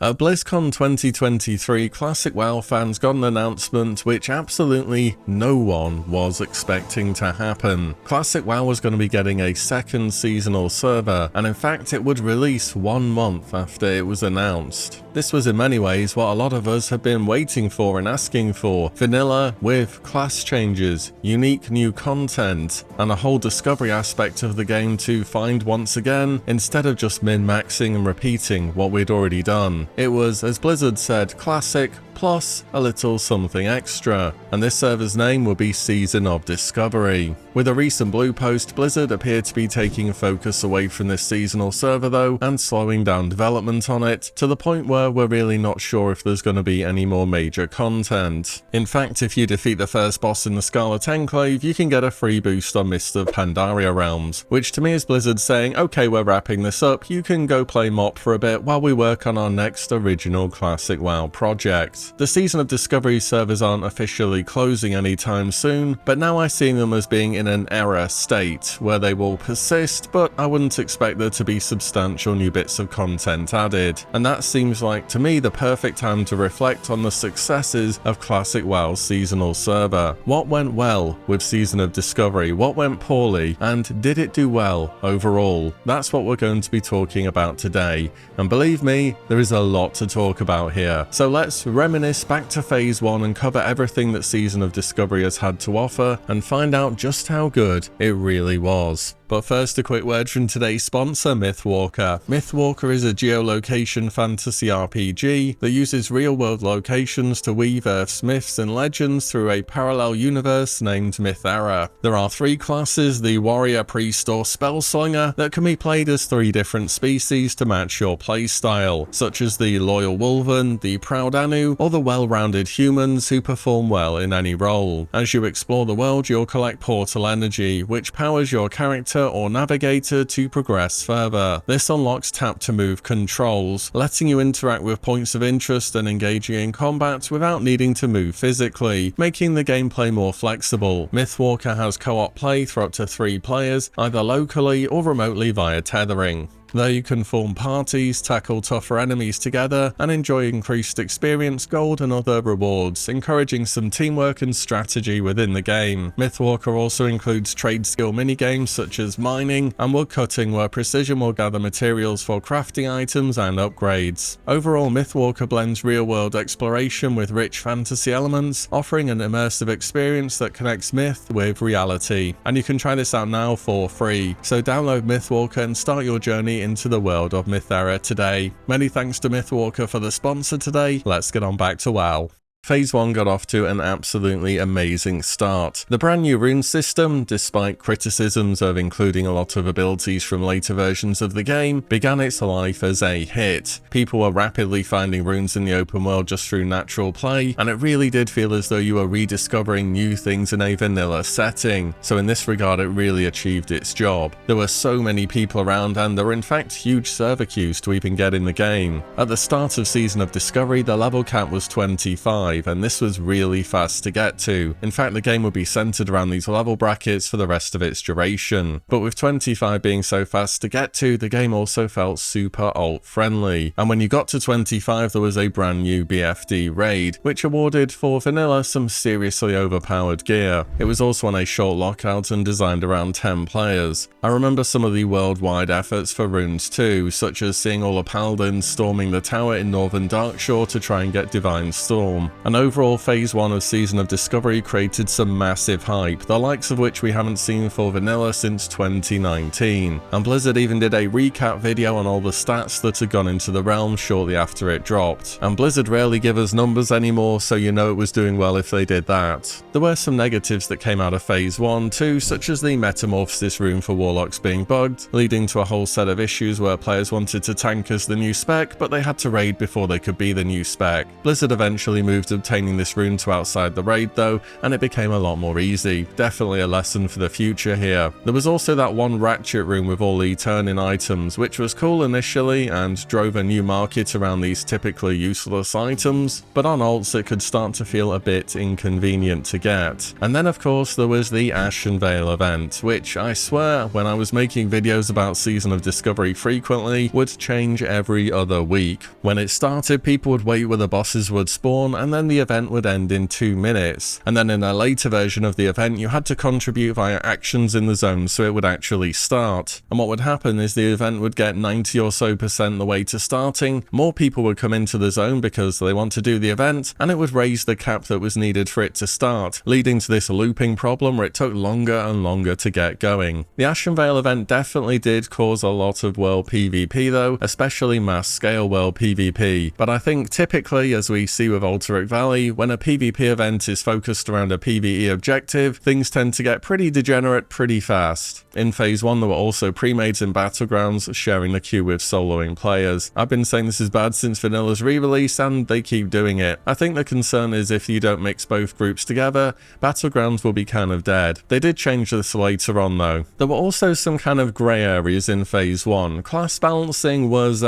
At BlizzCon 2023, Classic WoW fans got an announcement which absolutely no one was expecting to happen. Classic WoW was going to be getting a second seasonal server, and in fact it would release 1 month after it was announced. This was in many ways what a lot of us had been waiting for and asking for: vanilla with class changes, unique new content, and a whole discovery aspect of the game to find once again, instead of just min-maxing and repeating what we'd already done. It was, as Blizzard said, classic plus a little something extra, and this server's name will be Season of Discovery. With a recent bluepost, Blizzard appeared to be taking focus away from this seasonal server though, and slowing down development on it, to the point where we're really not sure if there's going to be any more major content. In fact, if you defeat the first boss in the Scarlet Enclave, you can get a free boost on Mist of Pandaria realms, which to me is Blizzard saying, okay, we're wrapping this up, you can go play MOP for a bit while we work on our next original Classic WoW project. The Season of Discovery servers aren't officially closing anytime soon, but now I see them as being in an error state, where they will persist, but I wouldn't expect there to be substantial new bits of content added. And that seems like, to me, the perfect time to reflect on the successes of Classic WoW's seasonal server. What went well with Season of Discovery, what went poorly, and did it do well overall? That's what we're going to be talking about today, and believe me, there is a lot to talk about here. So let's reminisce back to Phase 1 and cover everything that Season of Discovery has had to offer, and find out just how good it really was. But first, a quick word from today's sponsor, Mythwalker. Mythwalker is a geolocation fantasy RPG that uses real-world locations to weave Earth's myths and legends through a parallel universe named Mythera. There are 3 classes, the Warrior, Priest, or Spellslinger, that can be played as 3 different species to match your playstyle, such as the Loyal Wolven, the Proud Anu, or the well-rounded humans who perform well in any role. As you explore the world, you'll collect portal energy, which powers your character or navigator to progress further. This unlocks tap to move controls, letting you interact with points of interest and engaging in combat without needing to move physically, making the gameplay more flexible. Mythwalker has co-op play for up to 3 players, either locally or remotely via tethering. There you can form parties, tackle tougher enemies together, and enjoy increased experience, gold, and other rewards, encouraging some teamwork and strategy within the game. Mythwalker also includes trade skill minigames such as mining and wood cutting, where precision will gather materials for crafting items and upgrades. Overall, Mythwalker blends real-world exploration with rich fantasy elements, offering an immersive experience that connects myth with reality. And you can try this out now for free, so download Mythwalker and start your journey into the world of Mythera today. Many thanks to Mythwalker for the sponsor today. Let's get on back to WoW. Phase 1 got off to an absolutely amazing start. The brand new rune system, despite criticisms of including a lot of abilities from later versions of the game, began its life as a hit. People were rapidly finding runes in the open world just through natural play, and it really did feel as though you were rediscovering new things in a vanilla setting. So in this regard, it really achieved its job. There were so many people around, and there were in fact huge server queues to even get in the game. At the start of Season of Discovery, the level cap was 25. And this was really fast to get to. In fact, the game would be centered around these level brackets for the rest of its duration. But with 25 being so fast to get to, the game also felt super alt friendly. And when you got to 25, there was a brand new BFD raid, which awarded for vanilla some seriously overpowered gear. It was also on a short lockout and designed around 10 players. I remember some of the worldwide efforts for runes too, such as seeing all the paladins storming the tower in Northern Darkshore to try and get Divine Storm. And overall, Phase 1 of Season of Discovery created some massive hype, the likes of which we haven't seen for vanilla since 2019. And Blizzard even did a recap video on all the stats that had gone into the realm shortly after it dropped. And Blizzard rarely give us numbers anymore, so you know it was doing well if they did that. There were some negatives that came out of Phase 1 too, such as the Metamorphosis rune for Warlocks being bugged, leading to a whole set of issues where players wanted to tank as the new spec, but they had to raid before they could be the new spec. Blizzard eventually moved obtaining this rune to outside the raid though, and it became a lot more easy. Definitely a lesson for the future here. There was also that one ratchet rune with all the turn-in items, which was cool initially and drove a new market around these typically useless items, but on ults it could start to feel a bit inconvenient to get. And then of course there was the Ashen Veil event, which I swear when I was making videos about Season of Discovery frequently would change every other week. When it started, people would wait where the bosses would spawn, and then the event would end in 2 minutes. And then in a later version of the event you had to contribute via actions in the zone so it would actually start. And what would happen is the event would get 90 or so % the way to starting, more people would come into the zone because they want to do the event, and it would raise the cap that was needed for it to start, leading to this looping problem where it took longer and longer to get going. The Ashen Veil event definitely did cause a lot of world PvP though, especially mass scale world PvP, but I think typically, as we see with Alterac Valley, when a PvP event is focused around a PvE objective, things tend to get pretty degenerate pretty fast. In Phase 1 there were also pre-mades in Battlegrounds sharing the queue with soloing players. I've been saying this is bad since Vanilla's re-release and they keep doing it. I think the concern is if you don't mix both groups together, Battlegrounds will be kind of dead. They did change this later on though. There were also some kind of grey areas in Phase 1. Class balancing was,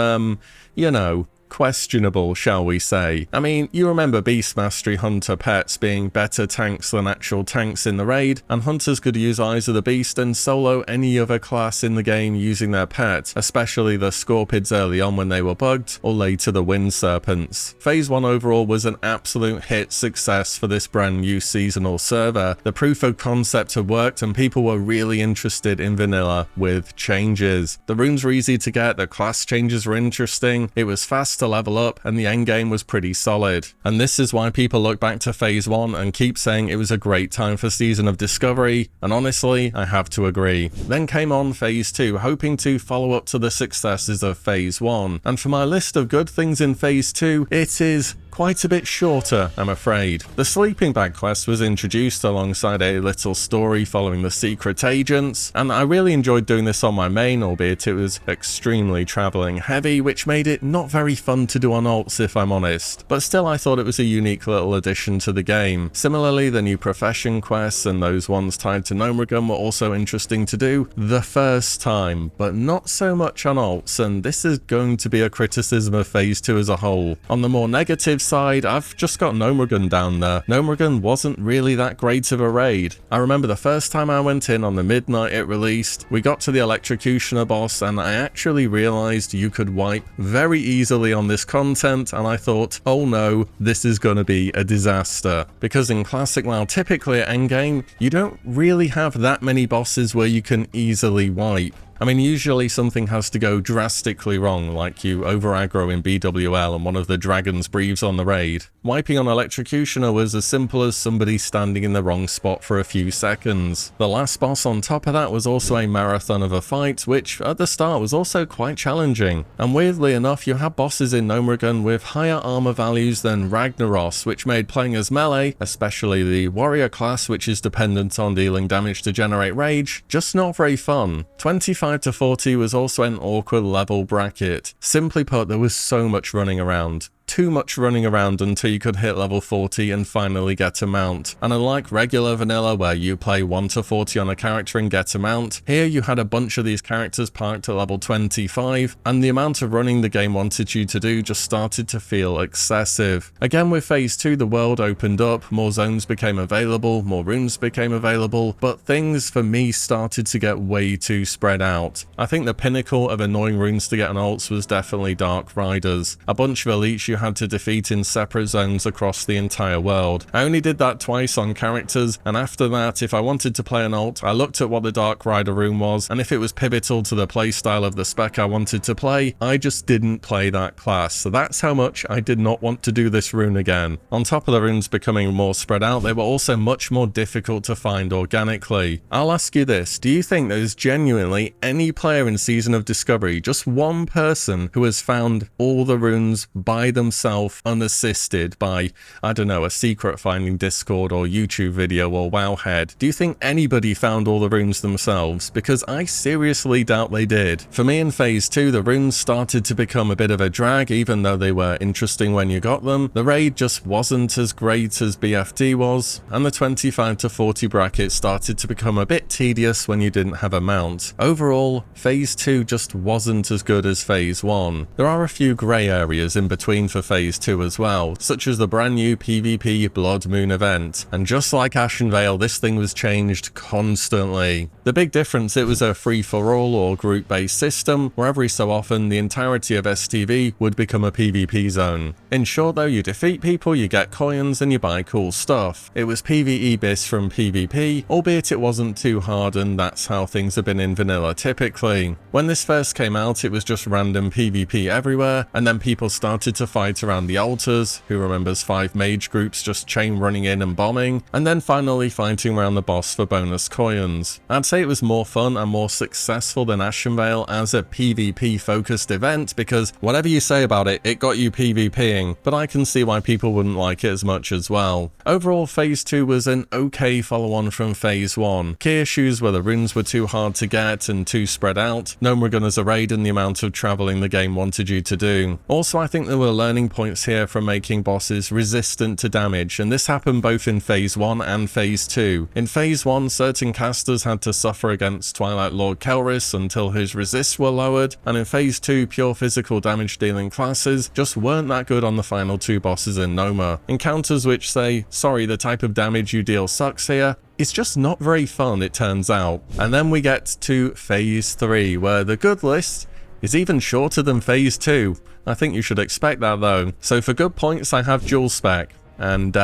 you know, questionable, shall we say. I mean, you remember Beast Mastery Hunter pets being better tanks than actual tanks in the raid, and hunters could use Eyes of the Beast and solo any other class in the game using their pet, especially the Scorpids early on when they were bugged, or later the Wind Serpents. Phase 1 overall was an absolute hit success for this brand new seasonal server. The proof of concept had worked and people were really interested in vanilla with changes. The runes were easy to get, the class changes were interesting, it was fast to level up, and the endgame was pretty solid. And this is why people look back to Phase 1 and keep saying it was a great time for Season of Discovery, and honestly, I have to agree. Then came on Phase 2, hoping to follow up to the successes of Phase 1, and for my list of good things in Phase 2, it is quite a bit shorter, I'm afraid. The Sleeping Bag quest was introduced alongside a little story following the secret agents, and I really enjoyed doing this on my main, albeit it was extremely travelling heavy, which made it not very fun to do on ults if I'm honest, but still I thought it was a unique little addition to the game. Similarly, the new profession quests and those ones tied to Gnomeregan were also interesting to do the first time, but not so much on ults, and this is going to be a criticism of Phase 2 as a whole. On the more negative side, I've just got Gnomeregan down there. Gnomeregan wasn't really that great of a raid. I remember the first time I went in on the midnight it released, we got to the Electrocutioner boss and I actually realised you could wipe very easily on this content, and I thought, oh no, this is gonna be a disaster. Because in Classic WoW, typically at endgame, you don't really have that many bosses where you can easily wipe. I mean, usually something has to go drastically wrong, like you over-aggro in BWL and one of the dragons breathes on the raid. Wiping on Electrocutioner was as simple as somebody standing in the wrong spot for a few seconds. The last boss on top of that was also a marathon of a fight, which at the start was also quite challenging. And weirdly enough, you had bosses in Gnomeregan with higher armor values than Ragnaros, which made playing as melee, especially the warrior class, which is dependent on dealing damage to generate rage, just not very fun. 25 to 40 was also an awkward level bracket. Simply put, there was so much running around. Too much running around until you could hit level 40 and finally get a mount. And unlike regular vanilla where you play 1 to 40 on a character and get a mount, here you had a bunch of these characters parked at level 25, and the amount of running the game wanted you to do just started to feel excessive. Again with Phase 2, the world opened up, more zones became available, more runes became available, but things for me started to get way too spread out. I think the pinnacle of annoying runes to get on ults was definitely Dark Riders. A bunch of elites you had to defeat in separate zones across the entire world. I only did that twice on characters, and after that, if I wanted to play an ult, I looked at what the Dark Rider rune was, and if it was pivotal to the playstyle of the spec I wanted to play, I just didn't play that class. So that's how much I did not want to do this rune again. On top of the runes becoming more spread out, they were also much more difficult to find organically. I'll ask you this, do you think there's genuinely any player in Season of Discovery, just one person, who has found all the runes by themselves himself unassisted by, I don't know, a secret finding Discord or YouTube video or Wowhead? Do you think anybody found all the runes themselves? Because I seriously doubt they did. For me in Phase 2, the runes started to become a bit of a drag, even though they were interesting when you got them. The raid just wasn't as great as BFD was, and the 25 to 40 bracket started to become a bit tedious when you didn't have a mount. Overall, Phase 2 just wasn't as good as Phase 1. There are a few grey areas in between for Phase 2 as well, such as the brand new PvP Blood Moon event, and just like Ashen Vale, this thing was changed constantly. The big difference, it was a free-for-all or group-based system, where every so often the entirety of STV would become a PvP zone. In short though, you defeat people, you get coins, and you buy cool stuff. It was PvE bis from PvP, albeit it wasn't too hard, and that's how things have been in vanilla typically. When this first came out, it was just random PvP everywhere, and then people started to fight around the altars. Who remembers 5 mage groups just chain running in and bombing, and then finally fighting around the boss for bonus coins. I'd say it was more fun and more successful than Ashen Vale as a PvP focused event, because whatever you say about it, it got you PvPing, but I can see why people wouldn't like it as much as well. Overall, Phase 2 was an okay follow-on from Phase 1. Key issues were the runes were too hard to get and too spread out, no Gun as a raid, and the amount of travelling the game wanted you to do. Also, I think there were learning points here from making bosses resistant to damage, and this happened both in Phase 1 and Phase 2. In Phase 1, certain casters had to suffer against Twilight Lord Kelris until his resists were lowered, and in Phase 2, pure physical damage dealing classes just weren't that good on the final 2 bosses in Noma. Encounters which say, sorry, the type of damage you deal sucks here, it's just not very fun, it turns out. And then we get to Phase 3, where the good list is even shorter than Phase 2. I think you should expect that though. So for good points, I have dual spec, and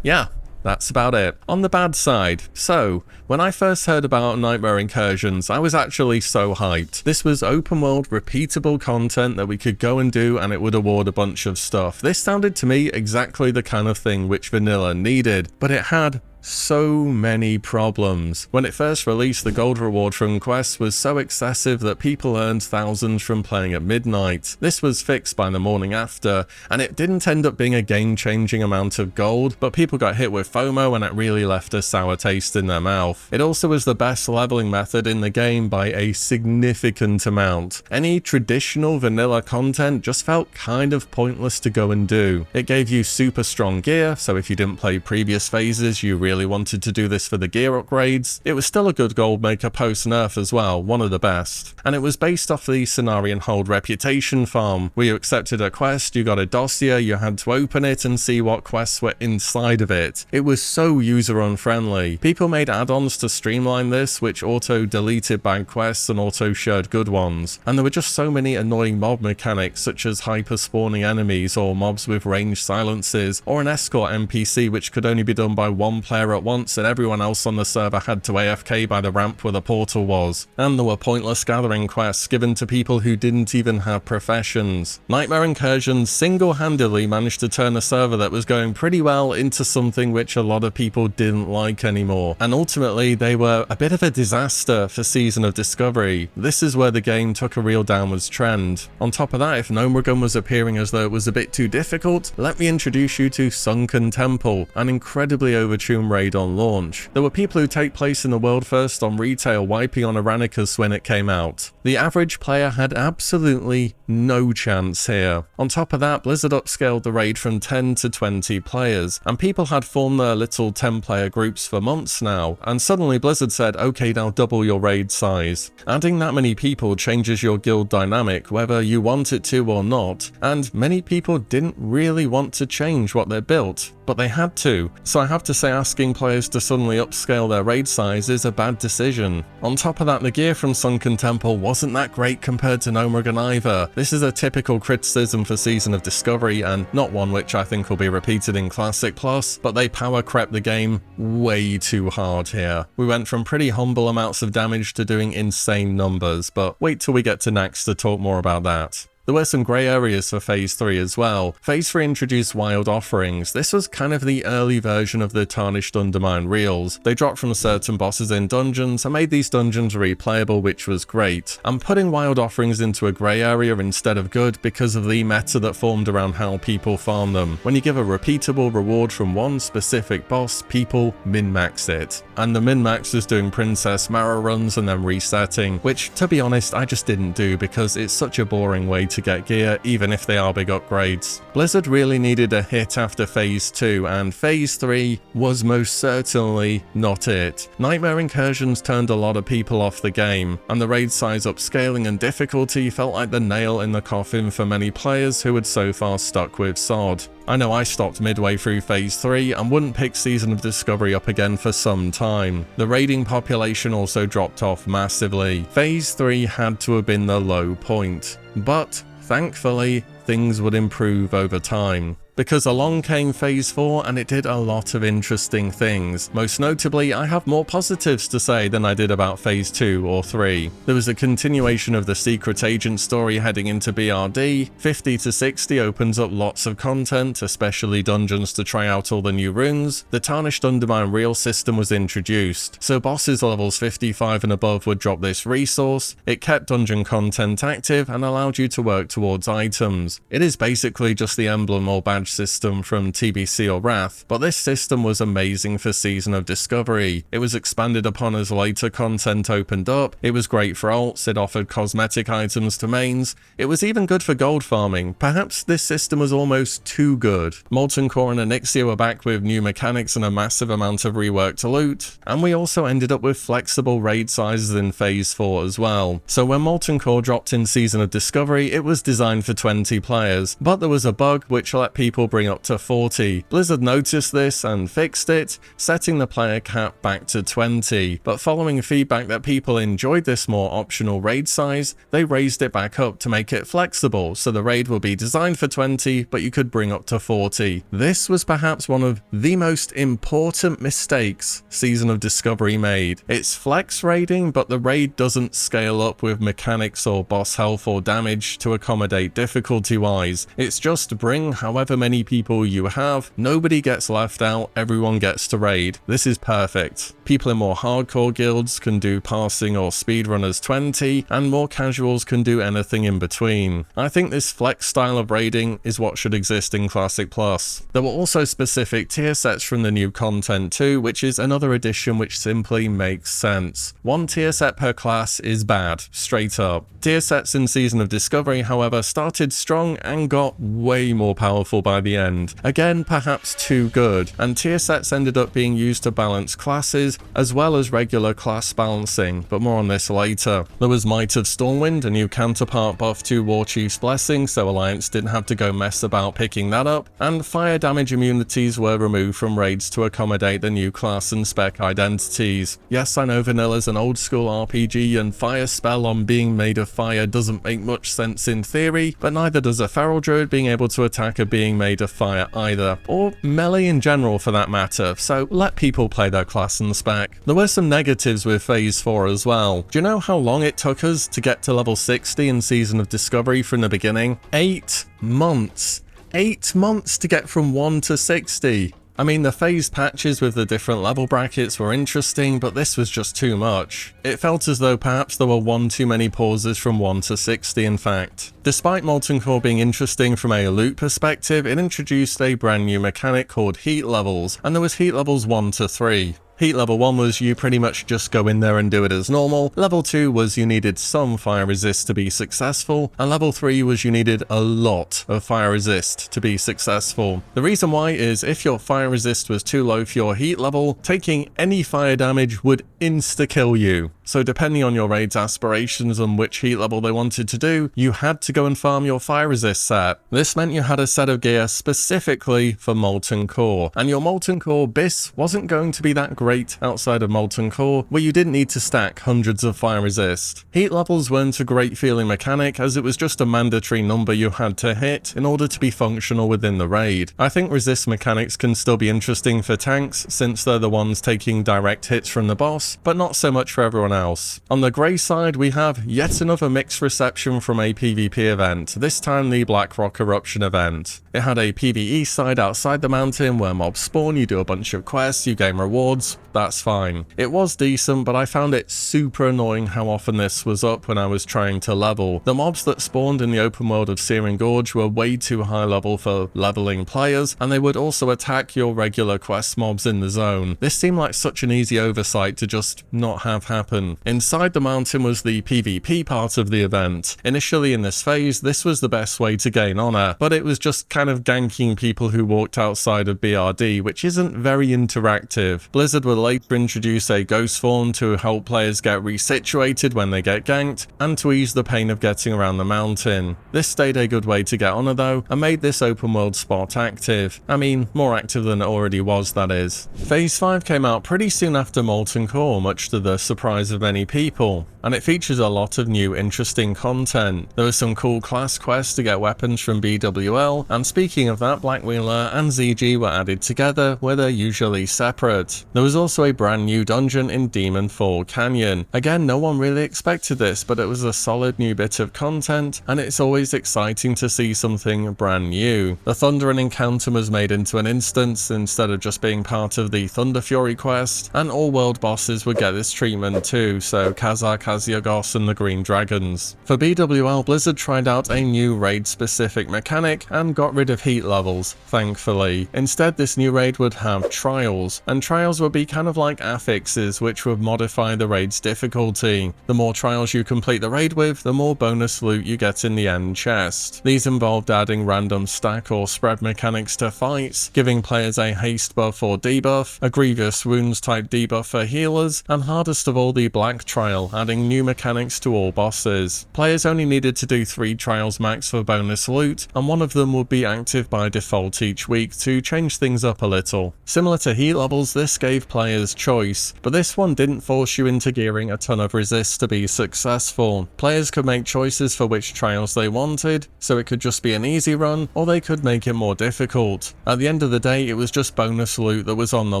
yeah. That's about it. On the bad side, so, when I first heard about Nightmare Incursions, I was actually so hyped. This was open world, repeatable content that we could go and do, and it would award a bunch of stuff. This sounded to me exactly the kind of thing which vanilla needed, but it had so many problems. When it first released, the gold reward from quests was so excessive that people earned thousands from playing at midnight. This was fixed by the morning after, and it didn't end up being a game-changing amount of gold, but people got hit with FOMO and it really left a sour taste in their mouth. It also was the best leveling method in the game by a significant amount. Any traditional vanilla content just felt kind of pointless to go and do. It gave you super strong gear, so if you didn't play previous phases, you really wanted to do this for the gear upgrades. It was still a good gold maker post nerf as well, one of the best. And it was based off the Cenarian Hold reputation farm, where you accepted a quest, you got a dossier, you had to open it and see what quests were inside of it. It was so user unfriendly. People made add-ons to streamline this, which auto-deleted bad quests and auto-shared good ones. And there were just so many annoying mob mechanics, such as hyper-spawning enemies, or mobs with ranged silences, or an escort NPC which could only be done by one player at once, and everyone else on the server had to AFK by the ramp where the portal was. And there were pointless gathering quests given to people who didn't even have professions. Nightmare Incursions single-handedly managed to turn a server that was going pretty well into something which a lot of people didn't like anymore. And ultimately, they were a bit of a disaster for Season of Discovery. This is where the game took a real downwards trend. On top of that, if Gnomeregan was appearing as though it was a bit too difficult, let me introduce you to Sunken Temple, an incredibly overtuned raid on launch. There were people who take place in the world first on retail wiping on Aranicus when it came out. The average player had absolutely no chance here. On top of that, Blizzard upscaled the raid from 10 to 20 players, and people had formed their little 10-player groups for months now, and suddenly Blizzard said, okay, now double your raid size. Adding that many people changes your guild dynamic, whether you want it to or not, and many people didn't really want to change what they built, but they had to. So I have to say, asking players to suddenly upscale their raid size is a bad decision. On top of that, the gear from Sunken Temple wasn't that great compared to Gnomeregan either. This is a typical criticism for Season of Discovery, and not one which I think will be repeated in Classic Plus, but they power crept the game way too hard here. We went from pretty humble amounts of damage to doing insane numbers, but wait till we get to next to talk more about that. There were some grey areas for Phase 3 as well. Phase 3 introduced wild offerings. This was kind of the early version of the Tarnished Undermine reels. They dropped from certain bosses in dungeons and made these dungeons replayable, which was great. And putting wild offerings into a grey area instead of good because of the meta that formed around how people farm them. When you give a repeatable reward from one specific boss, people min-max it. And the min-max was doing Princess Mara runs and then resetting, which to be honest I just didn't do because it's such a boring way to get gear even if they are big upgrades. Blizzard really needed a hit after Phase 2 and Phase 3 was most certainly not it. Nightmare Incursions turned a lot of people off the game, and the raid size upscaling and difficulty felt like the nail in the coffin for many players who had so far stuck with SOD. I know I stopped midway through Phase 3 and wouldn't pick Season of Discovery up again for some time. The raiding population also dropped off massively. Phase 3 had to have been the low point, but thankfully things would improve over time. Because along came Phase 4 and it did a lot of interesting things. Most notably, I have more positives to say than I did about Phase 2 or 3. There was a continuation of the Secret Agent story heading into BRD. 50 to 60 opens up lots of content, especially dungeons to try out all the new runes. The Tarnished Undermine reel system was introduced, so bosses levels 55 and above would drop this resource. It kept dungeon content active and allowed you to work towards items. It is basically just the emblem or badge system from TBC or Wrath, but this system was amazing for Season of Discovery. It was expanded upon as later content opened up, it was great for alts, it offered cosmetic items to mains, it was even good for gold farming. Perhaps this system was almost too good. Molten Core and Onyxia were back with new mechanics and a massive amount of reworked loot, and we also ended up with flexible raid sizes in Phase 4 as well. So when Molten Core dropped in Season of Discovery, it was designed for 20 players, but there was a bug which let people bring up to 40. Blizzard noticed this and fixed it, setting the player cap back to 20, but following feedback that people enjoyed this more optional raid size, they raised it back up to make it flexible, so the raid will be designed for 20, but you could bring up to 40. This was perhaps one of the most important mistakes Season of Discovery made. It's flex raiding, but the raid doesn't scale up with mechanics or boss health or damage to accommodate difficulty-wise. It's just bring however many people you have, nobody gets left out, everyone gets to raid. This is perfect. People in more hardcore guilds can do passing or speedrunners 20, and more casuals can do anything in between. I think this flex style of raiding is what should exist in Classic Plus. There were also specific tier sets from the new content too, which is another addition which simply makes sense. One tier set per class is bad, straight up. Tier sets in Season of Discovery, however, started strong and got way more powerful by the end. Again, perhaps too good, and tier sets ended up being used to balance classes as well as regular class balancing, but more on this later. There was Might of Stormwind, a new counterpart buff to Warchief's Blessing, so Alliance didn't have to go mess about picking that up, and fire damage immunities were removed from raids to accommodate the new class and spec identities. Yes, I know Vanilla's an old school RPG and fire spell on being made of fire doesn't make much sense in theory, but neither does a feral druid being able to attack a being made of fire either, or melee in general for that matter, so let people play their class and spec. There were some negatives with Phase 4 as well. Do you know how long it took us to get to level 60 in Season of Discovery from the beginning? 8 months. 8 months to get from 1 to 60. I mean, the phase patches with the different level brackets were interesting, but this was just too much. It felt as though perhaps there were one too many pauses from 1 to 60 in fact. Despite Molten Core being interesting from a loot perspective, it introduced a brand new mechanic called heat levels, and there was heat levels 1 to 3. Heat level 1 was you pretty much just go in there and do it as normal, level 2 was you needed some fire resist to be successful, and level 3 was you needed a lot of fire resist to be successful. The reason why is if your fire resist was too low for your heat level, taking any fire damage would insta-kill you. So depending on your raid's aspirations and which heat level they wanted to do, you had to go and farm your fire resist set. This meant you had a set of gear specifically for Molten Core, and your Molten Core BIS wasn't going to be that great outside of Molten Core, where you didn't need to stack hundreds of fire resist. Heat levels weren't a great feeling mechanic, as it was just a mandatory number you had to hit in order to be functional within the raid. I think resist mechanics can still be interesting for tanks, since they're the ones taking direct hits from the boss, but not so much for everyone mouse. On the grey side, we have yet another mixed reception from a PvP event, this time the Blackrock Eruption event. It had a PvE side outside the mountain where mobs spawn, you do a bunch of quests, you gain rewards, that's fine. It was decent, but I found it super annoying how often this was up when I was trying to level. The mobs that spawned in the open world of Searing Gorge were way too high level for leveling players, and they would also attack your regular quest mobs in the zone. This seemed like such an easy oversight to just not have happen. Inside the mountain was the PvP part of the event. Initially in this phase, this was the best way to gain honor, but it was just kind of ganking people who walked outside of BRD, which isn't very interactive. Blizzard would later introduce a ghost form to help players get resituated when they get ganked, and to ease the pain of getting around the mountain. This stayed a good way to get honor though, and made this open world spot active. I mean, more active than it already was, that is. Phase 5 came out pretty soon after Molten Core, much to the surprise of many people, and it features a lot of new interesting content. There was some cool class quests to get weapons from BWL, and speaking of that, Blackwheeler and ZG were added together where they're usually separate. There was also a brand new dungeon in Demon Fall Canyon. Again, no one really expected this, but it was a solid new bit of content, and it's always exciting to see something brand new. The Thundering encounter was made into an instance instead of just being part of the Thunder Fury quest, and all world bosses would get this treatment too, so Khazar, Kaziagos and the Green Dragons. For BWL, Blizzard tried out a new raid specific mechanic and got rid of heat levels, thankfully. Instead, this new raid would have trials, and trials would be kind of like affixes which would modify the raid's difficulty. The more trials you complete the raid with, the more bonus loot you get in the end chest. These involved adding random stack or spread mechanics to fights, giving players a haste buff or debuff, a grievous wounds type debuff for healers, and hardest of all, the black trial, adding new mechanics to all bosses. Players only needed to do 3 trials max for bonus loot, and one of them would be active by default each week to change things up a little. Similar to heat levels, this gave players choice, but this one didn't force you into gearing a ton of resist to be successful. Players could make choices for which trials they wanted, so it could just be an easy run, or they could make it more difficult. At the end of the day, it was just bonus loot that was on the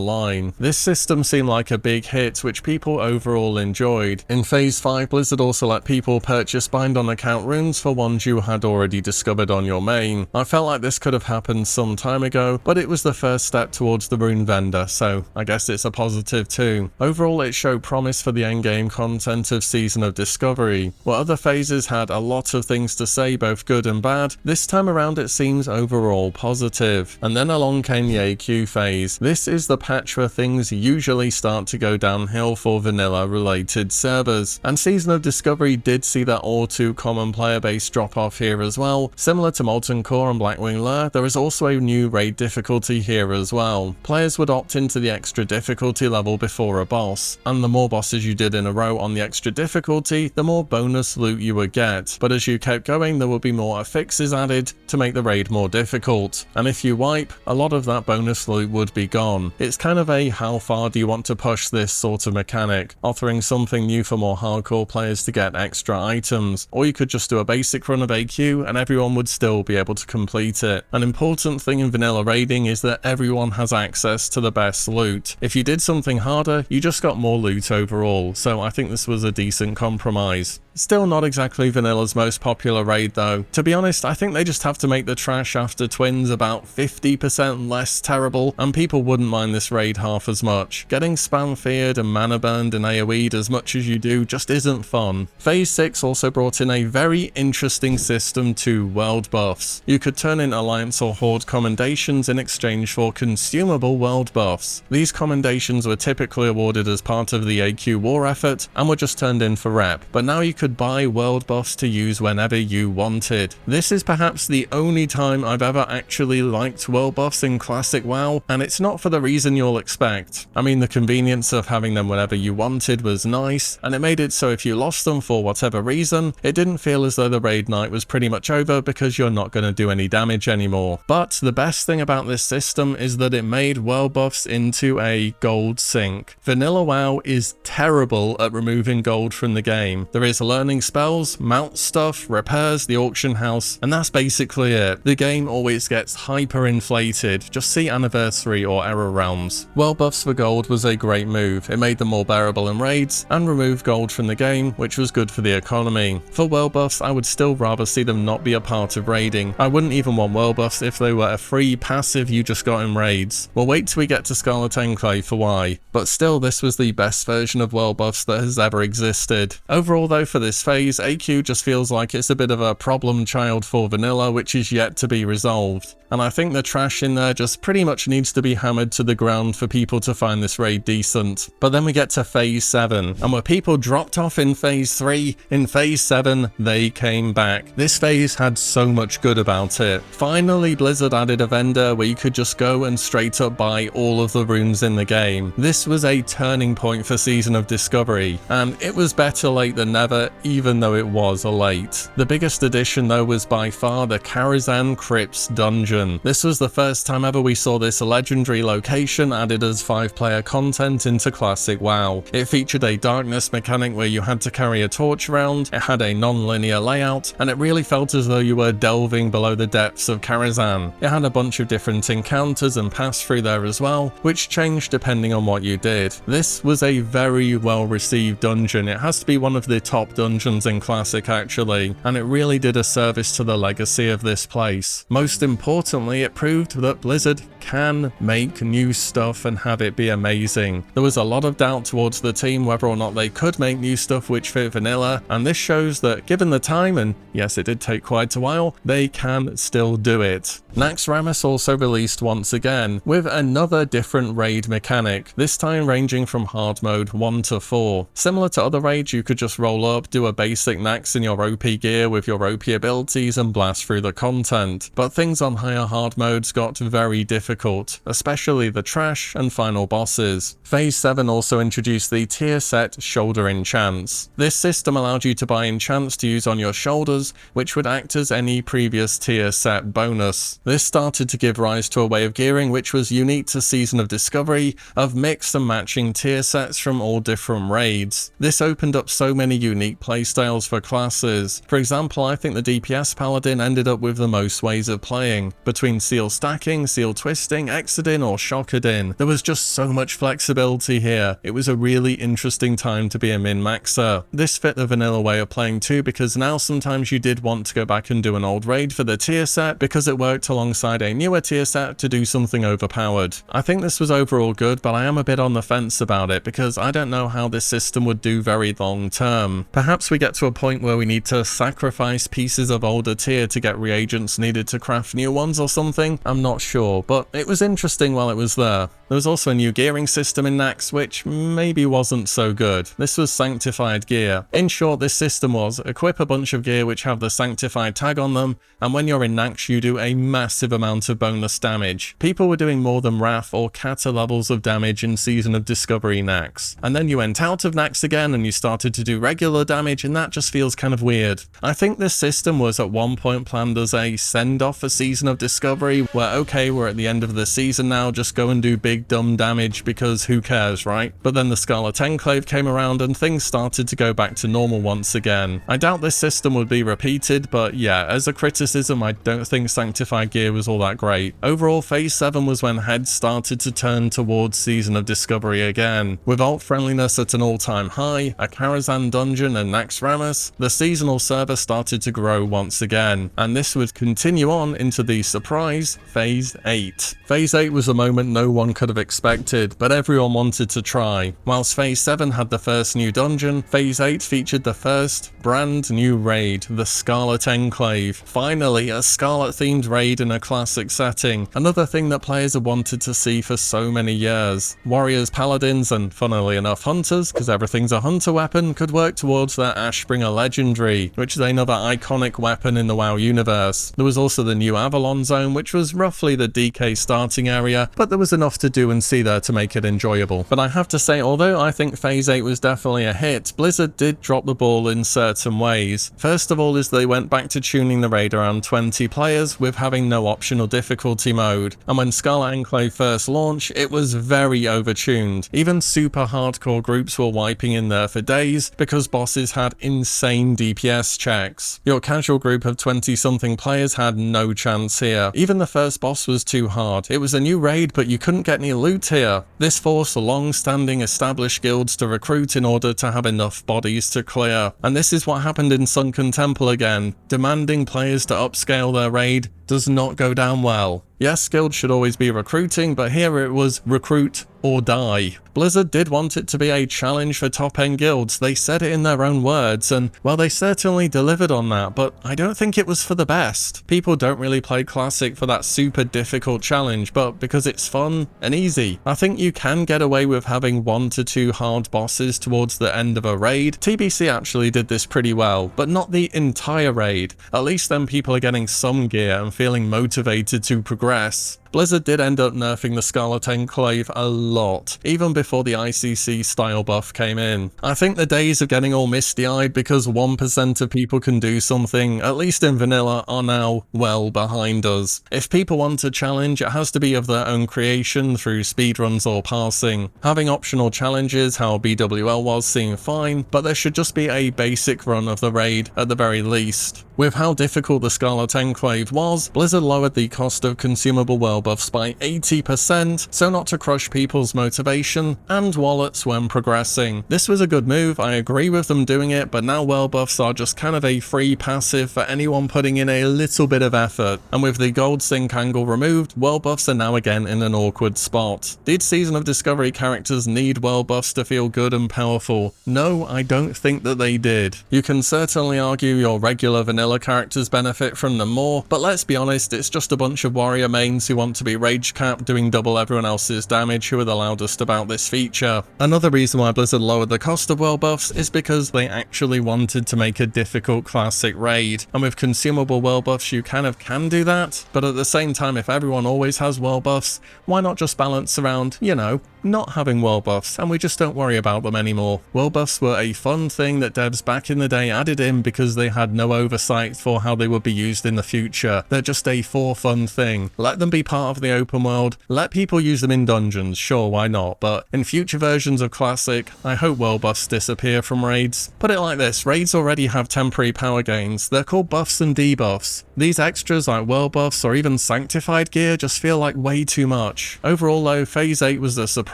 line. This system seemed like a big hit, which people overall enjoyed. In Phase 5, Blizzard also let people purchase bind on account runes for ones you had already discovered on your main. I felt like this could have happened some time ago, but it was the first step towards the rune vendor, so I guess it's a positive too. Overall, it showed promise for the endgame content of Season of Discovery. While other phases had a lot of things to say, both good and bad, this time around it seems overall positive. And then along came the AQ phase. This is the patch where things usually start to go downhill for vanilla related servers, and Season of Discovery did see that all too common player base drop off here as well. Similar to Molten Core and Blackwheeler, there is also a new raid difficulty here as well. Players would opt into the extra difficulty level before a boss, and the more bosses you did in a row on the extra difficulty, the more bonus loot you would get. But as you kept going, there would be more affixes added to make the raid more difficult, and if you wipe, a lot of that bonus loot would be gone. It's kind of a how far do you want to push this sort of mechanic, offering something new for more hardcore players to get extra items, or you could just do a basic run of AQ and everyone would still be able to complete it. An important thing in vanilla raiding is that everyone has access to the best loot. If you did something harder, you just got more loot overall, so I think this was a decent compromise. Still not exactly Vanilla's most popular raid though. To be honest, I think they just have to make the trash after twins about 50% less terrible, and people wouldn't mind this raid half as much. Getting spam feared and mana burned and AoE'd as much as you do just isn't fun. Phase 6 also brought in a very interesting system to world buffs. You could turn in Alliance or Horde commendations in exchange for consumable world buffs. These commendations were typically awarded as part of the AQ war effort and were just turned in for rep, but now you could buy world buffs to use whenever you wanted. This is perhaps the only time I've ever actually liked world buffs in Classic WoW, and it's not for the reason you'll expect. I mean, the convenience of having them whenever you wanted was nice, and it made it so if you lost them for whatever reason, it didn't feel as though the raid night was pretty much over because you're not going to do any damage anymore. But the best thing about this system is that it made world buffs into a gold sink. Vanilla WoW is terrible at removing gold from the game. There is learning spells, mount stuff, repairs, the auction house, and that's basically it. The game always gets hyper inflated, just see Anniversary or Error Realms. World buffs for gold was a great move. It made them more bearable in raid, raids, and remove gold from the game, which was good for the economy. For world buffs, I would still rather see them not be a part of raiding. I wouldn't even want world buffs if they were a free passive you just got in raids. We'll wait till we get to Scarlet Enclave for why, but still this was the best version of world buffs that has ever existed. Overall though, for this phase, AQ just feels like it's a bit of a problem child for vanilla, which is yet to be resolved. And I think the trash in there just pretty much needs to be hammered to the ground for people to find this raid decent. But then we get to phase 7, and where people dropped off in phase 3, in phase 7 they came back. This phase had so much good about it. Finally Blizzard added a vendor where you could just go and straight up buy all of the runes in the game. This was a turning point for Season of Discovery, and it was better late than never, even though it was a late. The biggest addition though was by far the Karazhan Crypts dungeon. This was the first time ever we saw this legendary location added as 5-player content into Classic WoW. It featured a darkness mechanic where you had to carry a torch around, it had a non-linear layout, and it really felt as though you were delving below the depths of Karazhan. It had a bunch of different encounters and pass through there as well, which changed depending on what you did. This was a very well received dungeon. It has to be one of the top dungeons in Classic actually, and it really did a service to the legacy of this place. Most importantly, it proved that Blizzard can make new stuff and have it be amazing. There was a lot of doubt towards the team whether or not they could make new stuff which fit vanilla, and this shows that given the time, and yes it did take quite a while, they can still do it. Naxxramas also released once again, with another different raid mechanic, this time ranging from hard mode 1 to 4. Similar to other raids, you could just roll up, do a basic Nax in your OP gear with your OP abilities and blast through the content, but things on higher hard modes got very difficult, especially the trash and final bosses. Phase 7 also introduced the tier set shoulder enchants. This system allowed you to buy enchants to use on your shoulders, which would act as any previous tier set bonus. This started to give rise to a way of gearing which was unique to Season of Discovery, of mix and matching tier sets from all different raids. This opened up so many unique playstyles for classes. For example, I think the DPS Paladin ended up with the most ways of playing, between seal stacking, seal twisting, Exodin or Shockadin. There was just so much flexibility here. It was a really interesting time to be a min-maxer. This fit the vanilla way of playing too, because now sometimes you did want to go back and do an old raid for the tier set because it worked alongside a newer tier set to do something overpowered. I think this was overall good, but I am a bit on the fence about it because I don't know how this system would do very long term. Perhaps we get to a point where we need to sacrifice pieces of older tier to get reagents needed to craft new ones or something, I'm not sure, but it was interesting while it was there. There was also a new gearing system in Nax which maybe wasn't so good. This was sanctified gear. In short, this system was equip a bunch of gear which have the sanctified tag on them, and when you're in Nax you do a massive amount of bonus damage. People were doing more than Wrath or Kata levels of damage in Season of Discovery Nax. And then you went out of Nax again and you started to do regular damage, and that just feels kind of weird. I think this system was at one point planned as a send-off for Season of Discovery, where okay, we're at the end of the season now, just go and do big dumb damage because who cares, right? But then the Scarlet Enclave came around and things started to go back to normal once again. I doubt this system would be repeated, but yeah, as a criticism, I don't think Sanctified Gear was all that great. Overall, Phase 7 was when heads started to turn towards Season of Discovery again. With alt friendliness at an all-time high, a Karazhan dungeon and Naxxramas, the seasonal server started to grow once again, and this would continue on into the surprise Phase 8. Phase 8 was a moment no one could have expected, but everyone wanted to try. Whilst Phase 7 had the first new dungeon, Phase 8 featured the first brand new raid, the Scarlet Enclave. Finally, a Scarlet themed raid in a classic setting, another thing that players had wanted to see for so many years. Warriors, paladins, and funnily enough hunters, because everything's a hunter weapon, could work towards their Ashbringer Legendary, which is another iconic weapon in the WoW universe. There was also the new Avalon Zone, which was roughly the DK starting area, but there was enough to do and see there to make it enjoyable. But I have to say, although I think Phase 8 was definitely a hit, Blizzard did drop the ball in certain ways. First of all is they went back to tuning the raid around 20 players with having no optional difficulty mode, and when Scarlet Enclave first launched, it was very overtuned. Even super hardcore groups were wiping in there for days because bosses had insane DPS checks. Your casual group of 20 something players had no chance here. Even the first boss was too hard. It was a new raid, but you couldn't get any loot here. This forced long-standing established guilds to recruit in order to have enough bodies to clear. And this is what happened in Sunken Temple again. Demanding players to upscale their raid does not go down well. Yes, guilds should always be recruiting, but here it was recruit or die. Blizzard did want it to be a challenge for top-end guilds. They said it in their own words, and well, they certainly delivered on that, but I don't think it was for the best. People don't really play Classic for that super difficult challenge, but because it's fun and easy. I think you can get away with having 1 to 2 hard bosses towards the end of a raid. TBC actually did this pretty well, but not the entire raid. At least then people are getting some gear and feeling motivated to progress. Blizzard did end up nerfing the Scarlet Enclave a lot, even before the ICC style buff came in. I think the days of getting all misty-eyed because 1% of people can do something, at least in vanilla, are now well behind us. If people want a challenge, it has to be of their own creation through speedruns or parsing. Having optional challenges, how BWL was, seemed fine, but there should just be a basic run of the raid at the very least. With how difficult the Scarlet Enclave was, Blizzard lowered the cost of consumable world buffs by 80%, so not to crush people's motivation and wallets when progressing. This was a good move, I agree with them doing it, but now world buffs are just kind of a free passive for anyone putting in a little bit of effort, and with the gold sync angle removed, world buffs are now again in an awkward spot. Did Season of Discovery characters need world buffs to feel good and powerful? No, I don't think that they did. You can certainly argue your regular vanilla characters benefit from them more, but let's be honest, it's just a bunch of warrior mains who want to be rage capped doing double everyone else's damage who are the loudest about this feature. Another reason why Blizzard lowered the cost of world buffs is because they actually wanted to make a difficult classic raid, and with consumable world buffs you kind of can do that, but at the same time if everyone always has world buffs, why not just balance around, you know, not having world buffs, and we just don't worry about them anymore. World buffs were a fun thing that devs back in the day added in because they had no oversight for how they would be used in the future. They're just a for fun thing. Let them be part of the open world, let people use them in dungeons, sure, why not, but in future versions of Classic, I hope world buffs disappear from raids. Put it like this, raids already have temporary power gains, they're called buffs and debuffs. These extras like world buffs or even sanctified gear just feel like way too much. Overall though, Phase 8 was a surprise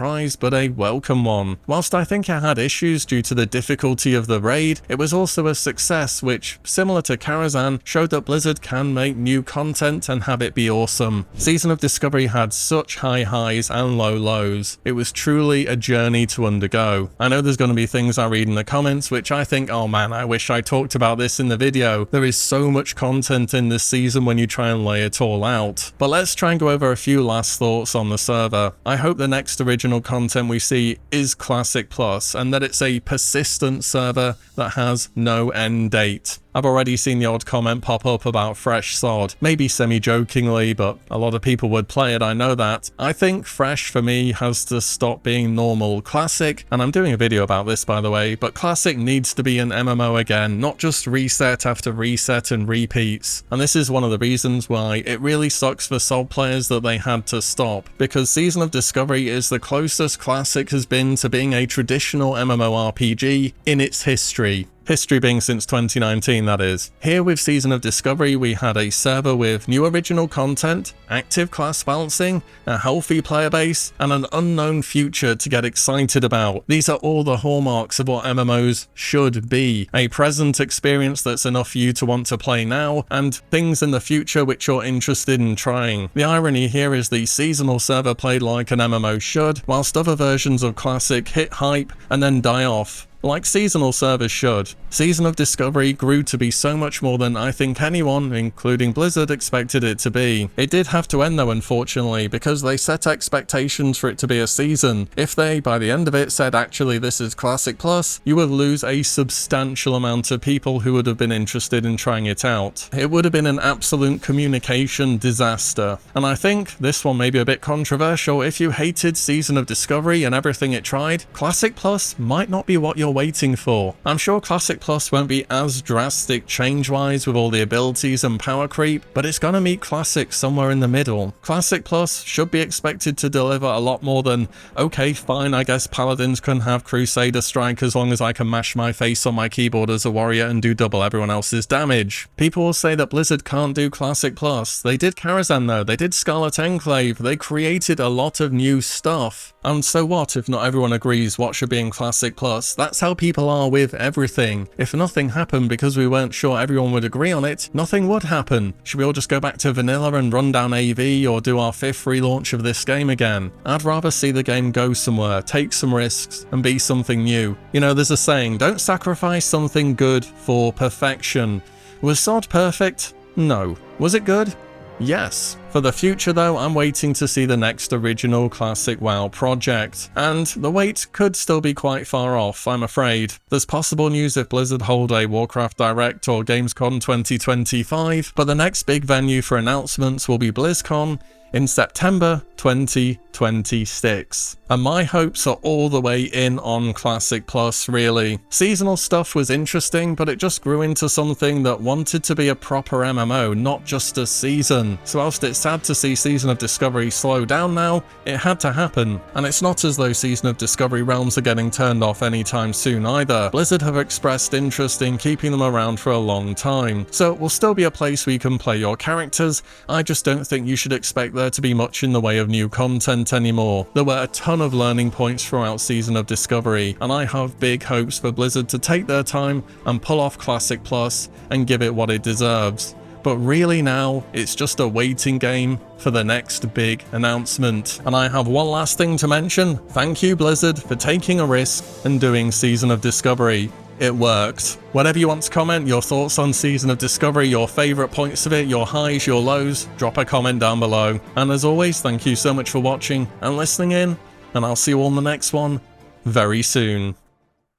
but a welcome one. Whilst I think it had issues due to the difficulty of the raid, it was also a success which, similar to Karazhan, showed that Blizzard can make new content and have it be awesome. Season of Discovery had such high highs and low lows. It was truly a journey to undergo. I know there's going to be things I read in the comments which I think, oh man, I wish I talked about this in the video. There is so much content in this season when you try and lay it all out. But let's try and go over a few last thoughts on the server. I hope the next original content we see is Classic Plus and that it's a persistent server that has no end date. I've already seen the odd comment pop up about Fresh Sod, maybe semi-jokingly, but a lot of people would play it, I know that. I think Fresh for me has to stop being normal. Classic, and I'm doing a video about this by the way, but Classic needs to be an MMO again, not just reset after reset and repeats. And this is one of the reasons why it really sucks for Sod players that they had to stop, because Season of Discovery is the closest Classic has been to being a traditional MMORPG in its history. History being since 2019, that is. Here with Season of Discovery, we had a server with new original content, active class balancing, a healthy player base, and an unknown future to get excited about. These are all the hallmarks of what MMOs should be. A present experience that's enough for you to want to play now, and things in the future which you're interested in trying. The irony here is the seasonal server played like an MMO should, whilst other versions of Classic hit hype and then die off, like seasonal servers should. Season of Discovery grew to be so much more than I think anyone, including Blizzard, expected it to be. It did have to end though, unfortunately, because they set expectations for it to be a season. If they, by the end of it, said actually this is Classic Plus, you would lose a substantial amount of people who would have been interested in trying it out. It would have been an absolute communication disaster. And I think this one may be a bit controversial. If you hated Season of Discovery and everything it tried, Classic Plus might not be what you're waiting for. I'm sure Classic Plus won't be as drastic change-wise with all the abilities and power creep, but it's gonna meet Classic somewhere in the middle. Classic Plus should be expected to deliver a lot more than, okay, fine, I guess Paladins can have Crusader Strike as long as I can mash my face on my keyboard as a warrior and do double everyone else's damage. People will say that Blizzard can't do Classic Plus. They did Karazhan though, they did Scarlet Enclave, they created a lot of new stuff. And so what if not everyone agrees what should be in Classic Plus? That's how people are with everything. If nothing happened because we weren't sure everyone would agree on it, nothing would happen. Should we all just go back to vanilla and run down AV or do our 5th relaunch of this game again? I'd rather see the game go somewhere, take some risks, and be something new. You know, there's a saying, don't sacrifice something good for perfection. Was SOD perfect? No. Was it good? Yes. For the future though, I'm waiting to see the next original Classic WoW project, and the wait could still be quite far off, I'm afraid. There's possible news if Blizzard hold a Warcraft Direct or Gamescom 2025, but the next big venue for announcements will be Blizzcon in September 2026. And my hopes are all the way in on Classic Plus, really. Seasonal stuff was interesting, but it just grew into something that wanted to be a proper MMO, not just a season. So whilst it's sad to see Season of Discovery slow down now, it had to happen. And it's not as though Season of Discovery realms are getting turned off anytime soon either. Blizzard have expressed interest in keeping them around for a long time. So it will still be a place where you can play your characters. I just don't think you should expect there to be much in the way of new content anymore. There were a ton of learning points throughout Season of Discovery, and I have big hopes for Blizzard to take their time and pull off Classic Plus and give it what it deserves. But really now, it's just a waiting game for the next big announcement. And I have one last thing to mention. Thank you, Blizzard, for taking a risk and doing Season of Discovery. It worked. Whatever you want to comment, your thoughts on Season of Discovery, your favourite points of it, your highs, your lows, drop a comment down below. And as always, thank you so much for watching and listening in, and I'll see you all in the next one very soon.